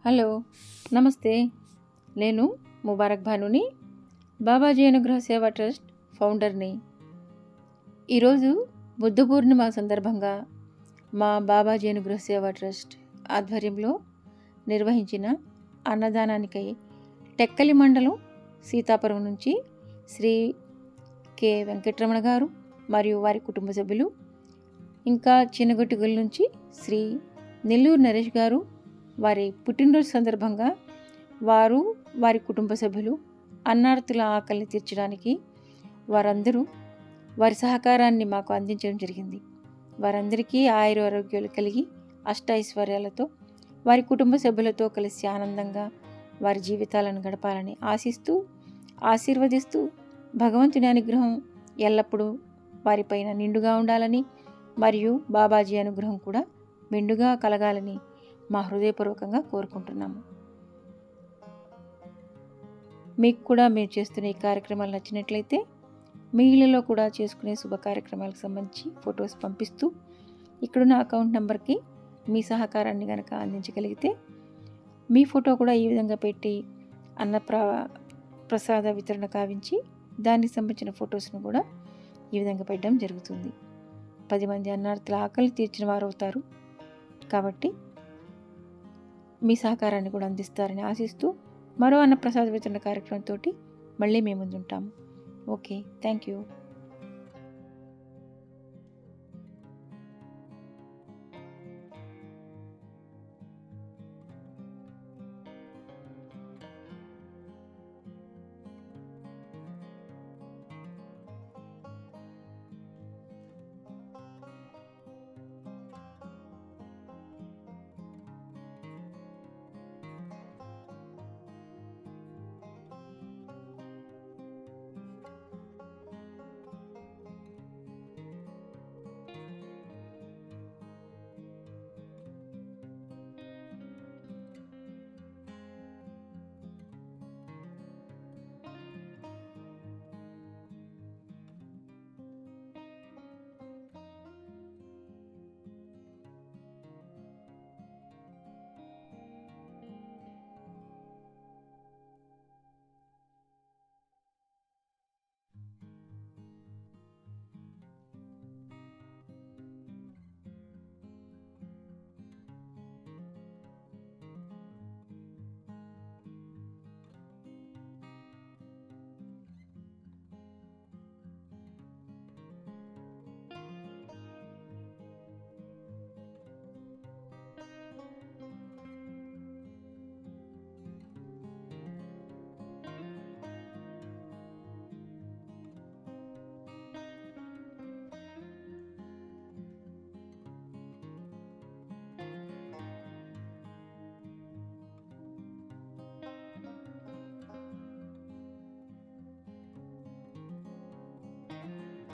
Hello, నమస్తే. నేను ముబారక్ భానుని, బాబాజీ అనుగ్రహ సేవా ట్రస్ట్ ఫౌండర్ని. ఈరోజు బుద్ధ పూర్ణిమ సందర్భంగా మా బాబాజీ అనుగ్రహ సేవా ట్రస్ట్ ఆధ్వర్యంలో నిర్వహించిన అన్నదానానికై టెక్కలి మండలం సీతాపురం నుంచి శ్రీ కె వెంకటరమణ గారు మరియు వారి కుటుంబ సభ్యులు, ఇంకా చిన్నగొట్టుగుల నుంచి శ్రీ నెల్లూరు నరేష్ గారు వారి పుట్టినరోజు సందర్భంగా వారు వారి కుటుంబ సభ్యులు అన్నార్తుల ఆకలిని తీర్చడానికి వారందరూ వారి సహకారాన్ని మాకు అందించడం జరిగింది. వారందరికీ ఆరోగ్యాలు కలిగి అష్టైశ్వర్యాలతో వారి కుటుంబ సభ్యులతో కలిసి ఆనందంగా వారి జీవితాలను గడపాలని ఆశీర్వదిస్తూ భగవంతుని అనుగ్రహం ఎల్లప్పుడూ వారిపైన నిండుగా ఉండాలని మరియు బాబాజీ అనుగ్రహం కూడా మెండుగా కలగాలని మా హృదయపూర్వకంగా కోరుకుంటున్నాము. మీకు కూడా మీరు చేస్తున్న ఈ కార్యక్రమాలు నచ్చినట్లయితే మీ ఇళ్లలో కూడా చేసుకునే శుభ కార్యక్రమాలకు సంబంధించి ఫొటోస్ పంపిస్తూ ఇక్కడున్న అకౌంట్ నెంబర్కి మీ సహకారాన్ని కనుక అందించగలిగితే మీ ఫోటో కూడా ఈ విధంగా పెట్టి ప్రసాద వితరణ కావించి దానికి సంబంధించిన ఫొటోస్ను కూడా ఈ విధంగా పెట్టడం జరుగుతుంది. 10 మంది అన్నార్తుల ఆకలి తీర్చిన వారు అవుతారు. కాబట్టి మీ సహకారాన్ని కూడా అందిస్తారని ఆశిస్తూ మరో అన్నప్రసాద వితరణ కార్యక్రమంతో మళ్ళీ మేము ముందుంటాము. Okay, thank you.